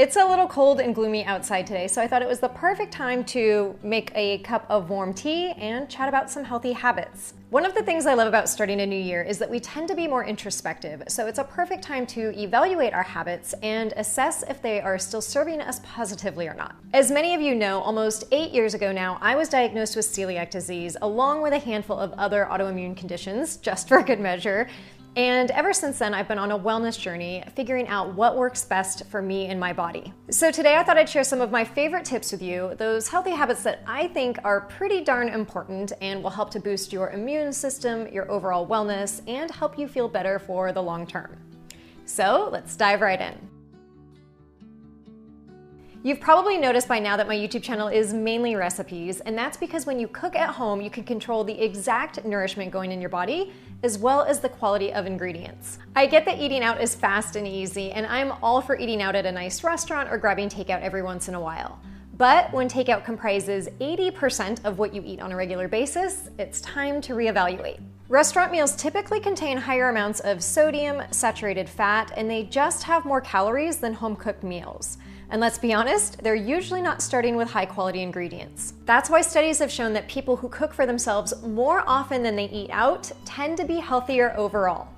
It's a little cold and gloomy outside today, so I thought it was the perfect time to make a cup of warm tea and chat about some healthy habits. One of the things I love about starting a new year is that we tend to be more introspective, so it's a perfect time to evaluate our habits and assess if they are still serving us positively or not. As many of you know, almost 8 years ago now, I was diagnosed with celiac disease along with a handful of other autoimmune conditions, just for good measure. And ever since then, I've been on a wellness journey, figuring out what works best for me and my body. So today I thought I'd share some of my favorite tips with you, those healthy habits that I think are pretty darn important and will help to boost your immune system, your overall wellness, and help you feel better for the long term. So let's dive right in. You've probably noticed by now that my YouTube channel is mainly recipes, and that's because when you cook at home, you can control the exact nourishment going in your body, as well as the quality of ingredients. I get that eating out is fast and easy, and I'm all for eating out at a nice restaurant or grabbing takeout every once in a while. But when takeout comprises 80% of what you eat on a regular basis, it's time to reevaluate. Restaurant meals typically contain higher amounts of sodium, saturated fat, and they just have more calories than home-cooked meals. And let's be honest, they're usually not starting with high-quality ingredients. That's why studies have shown that people who cook for themselves more often than they eat out tend to be healthier overall.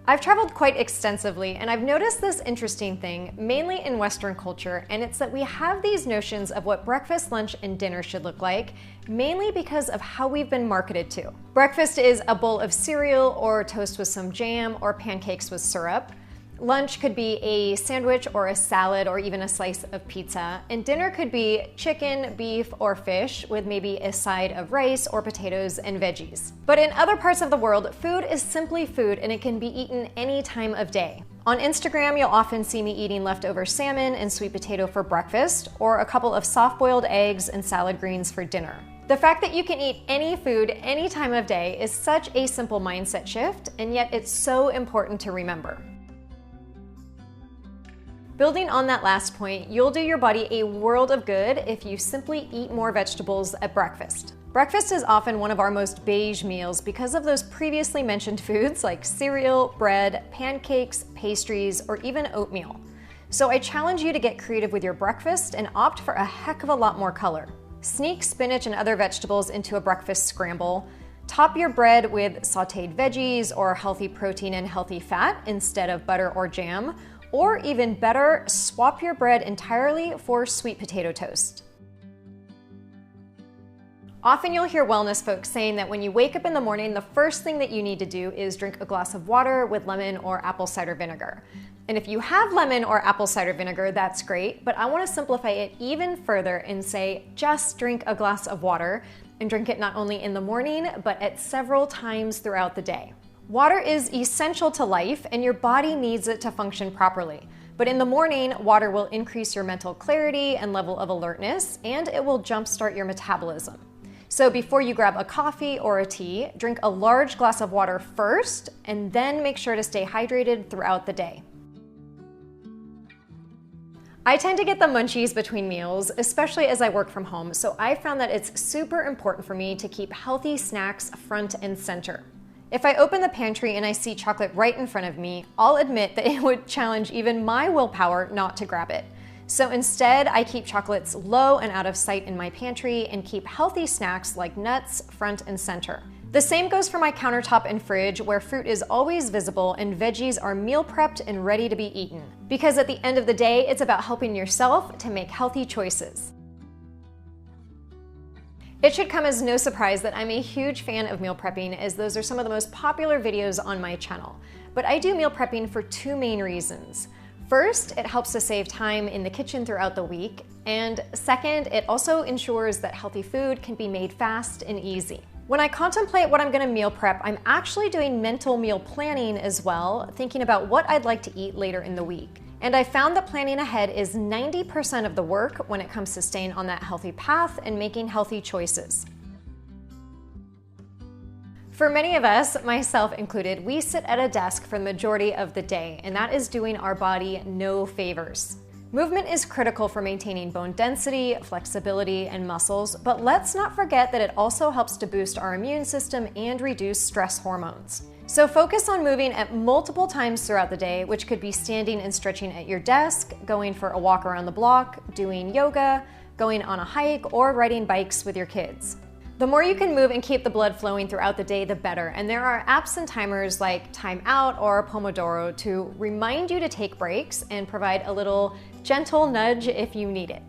I've traveled quite extensively, and I've noticed this interesting thing, mainly in Western culture, and it's that we have these notions of what breakfast, lunch, and dinner should look like, mainly because of how we've been marketed to. Breakfast is a bowl of cereal or toast with some jam or pancakes with syrup. Lunch could be a sandwich or a salad or even a slice of pizza, and dinner could be chicken, beef, or fish with maybe a side of rice or potatoes and veggies. But in other parts of the world, food is simply food and it can be eaten any time of day. On Instagram, you'll often see me eating leftover salmon and sweet potato for breakfast, or a couple of soft-boiled eggs and salad greens for dinner. The fact that you can eat any food any time of day is such a simple mindset shift, and yet it's so important to remember. Building on that last point, you'll do your body a world of good if you simply eat more vegetables at breakfast. Breakfast is often one of our most beige meals because of those previously mentioned foods like cereal, bread, pancakes, pastries, or even oatmeal. So I challenge you to get creative with your breakfast and opt for a heck of a lot more color. Sneak spinach and other vegetables into a breakfast scramble. Top your bread with sautéed veggies or healthy protein and healthy fat instead of butter or jam. Or even better, swap your bread entirely for sweet potato toast. Often you'll hear wellness folks saying that when you wake up in the morning, the first thing that you need to do is drink a glass of water with lemon or apple cider vinegar. And if you have lemon or apple cider vinegar, that's great, but I want to simplify it even further and say just drink a glass of water and drink it not only in the morning, but at several times throughout the day. Water is essential to life, and your body needs it to function properly. But in the morning, water will increase your mental clarity and level of alertness, and it will jumpstart your metabolism. So before you grab a coffee or a tea, drink a large glass of water first, and then make sure to stay hydrated throughout the day. I tend to get the munchies between meals, especially as I work from home, so I found that it's super important for me to keep healthy snacks front and center. If I open the pantry and I see chocolate right in front of me, I'll admit that it would challenge even my willpower not to grab it. So instead, I keep chocolates low and out of sight in my pantry and keep healthy snacks like nuts front and center. The same goes for my countertop and fridge, where fruit is always visible and veggies are meal prepped and ready to be eaten. Because at the end of the day, it's about helping yourself to make healthy choices. It should come as no surprise that I'm a huge fan of meal prepping, as those are some of the most popular videos on my channel. But I do meal prepping for two main reasons. First, it helps to save time in the kitchen throughout the week. And second, it also ensures that healthy food can be made fast and easy. When I contemplate what I'm going to meal prep, I'm actually doing mental meal planning as well, thinking about what I'd like to eat later in the week. And I found that planning ahead is 90% of the work when it comes to staying on that healthy path and making healthy choices. For many of us, myself included, we sit at a desk for the majority of the day, and that is doing our body no favors. Movement is critical for maintaining bone density, flexibility, and muscles, but let's not forget that it also helps to boost our immune system and reduce stress hormones. So focus on moving at multiple times throughout the day, which could be standing and stretching at your desk, going for a walk around the block, doing yoga, going on a hike, or riding bikes with your kids. The more you can move and keep the blood flowing throughout the day, the better. And there are apps and timers like Time Out or Pomodoro to remind you to take breaks and provide a little gentle nudge if you need it.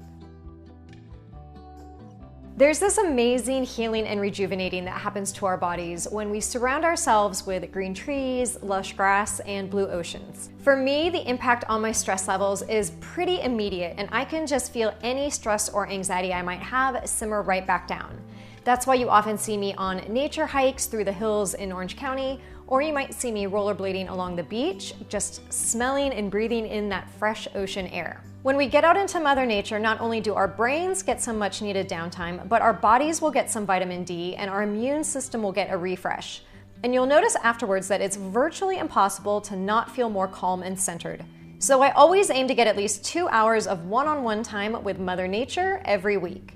There's this amazing healing and rejuvenating that happens to our bodies when we surround ourselves with green trees, lush grass, and blue oceans. For me, the impact on my stress levels is pretty immediate, and I can just feel any stress or anxiety I might have simmer right back down. That's why you often see me on nature hikes through the hills in Orange County, or you might see me rollerblading along the beach, just smelling and breathing in that fresh ocean air. When we get out into Mother Nature, not only do our brains get some much needed downtime, but our bodies will get some vitamin D and our immune system will get a refresh. And you'll notice afterwards that it's virtually impossible to not feel more calm and centered. So I always aim to get at least 2 hours of one-on-one time with Mother Nature every week.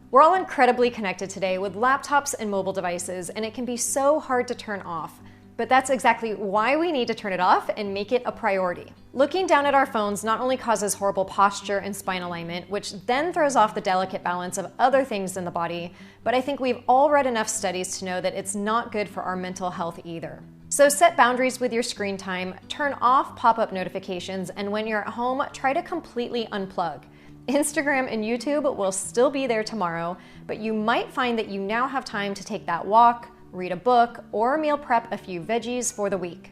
We're all incredibly connected today with laptops and mobile devices, and it can be so hard to turn off. But that's exactly why we need to turn it off and make it a priority. Looking down at our phones not only causes horrible posture and spine alignment, which then throws off the delicate balance of other things in the body, but I think we've all read enough studies to know that it's not good for our mental health either. So set boundaries with your screen time, turn off pop-up notifications, and when you're at home, try to completely unplug. Instagram and YouTube will still be there tomorrow, but you might find that you now have time to take that walk, read a book, or meal prep a few veggies for the week.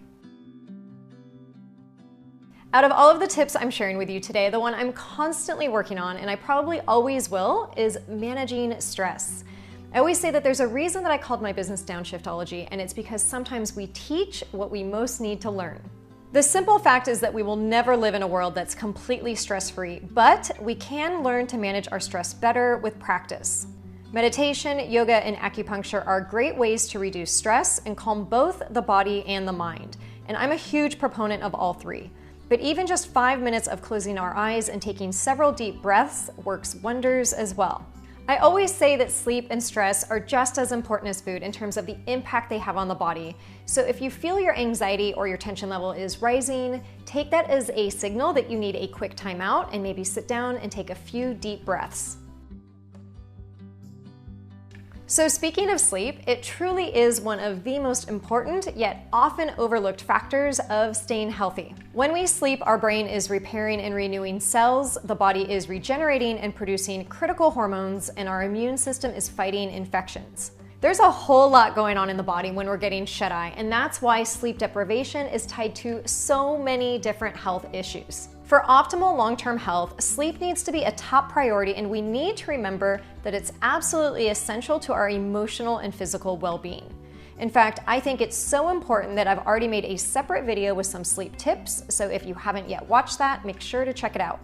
Out of all of the tips I'm sharing with you today, the one I'm constantly working on, and I probably always will, is managing stress. I always say that there's a reason that I called my business downshiftology, and it's because sometimes we teach what we most need to learn. The simple fact is that we will never live in a world that's completely stress-free, but we can learn to manage our stress better with practice. Meditation, yoga, and acupuncture are great ways to reduce stress and calm both the body and the mind. And I'm a huge proponent of all three. But even just 5 minutes of closing our eyes and taking several deep breaths works wonders as well. I always say that sleep and stress are just as important as food in terms of the impact they have on the body. So if you feel your anxiety or your tension level is rising, take that as a signal that you need a quick timeout and maybe sit down and take a few deep breaths. So speaking of sleep, it truly is one of the most important yet often overlooked factors of staying healthy. When we sleep, our brain is repairing and renewing cells, the body is regenerating and producing critical hormones, and our immune system is fighting infections. There's a whole lot going on in the body when we're getting shut-eye, and that's why sleep deprivation is tied to so many different health issues. For optimal long-term health, sleep needs to be a top priority, and we need to remember that it's absolutely essential to our emotional and physical well-being. In fact, I think it's so important that I've already made a separate video with some sleep tips, so if you haven't yet watched that, make sure to check it out.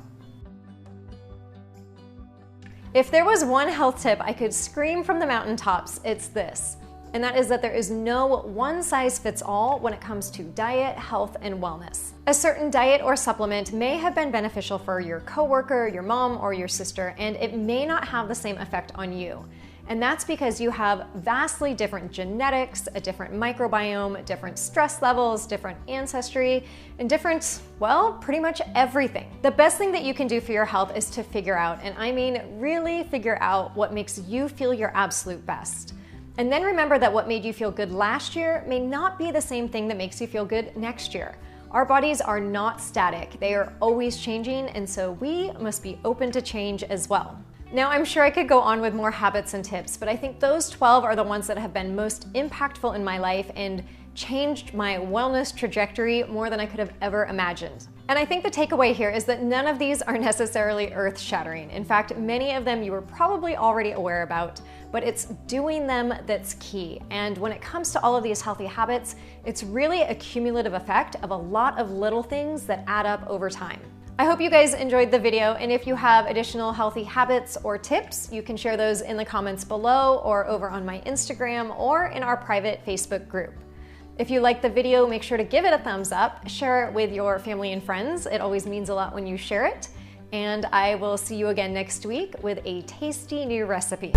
If there was one health tip I could scream from the mountaintops, it's this. And that is that there is no one-size-fits-all when it comes to diet, health, and wellness. A certain diet or supplement may have been beneficial for your coworker, your mom, or your sister, and it may not have the same effect on you. And that's because you have vastly different genetics, a different microbiome, different stress levels, different ancestry, and different, well, pretty much everything. The best thing that you can do for your health is to figure out, and I mean really figure out, what makes you feel your absolute best. And then remember that what made you feel good last year may not be the same thing that makes you feel good next year. Our bodies are not static. They are always changing, and so we must be open to change as well. Now, I'm sure I could go on with more habits and tips, but I think those 12 are the ones that have been most impactful in my life and changed my wellness trajectory more than I could have ever imagined. And I think the takeaway here is that none of these are necessarily earth-shattering. In fact, many of them you were probably already aware about, but it's doing them that's key. And when it comes to all of these healthy habits, it's really a cumulative effect of a lot of little things that add up over time. I hope you guys enjoyed the video, and if you have additional healthy habits or tips, you can share those in the comments below or over on my Instagram or in our private Facebook group. If you like the video, make sure to give it a thumbs up, share it with your family and friends. It always means a lot when you share it. And I will see you again next week with a tasty new recipe.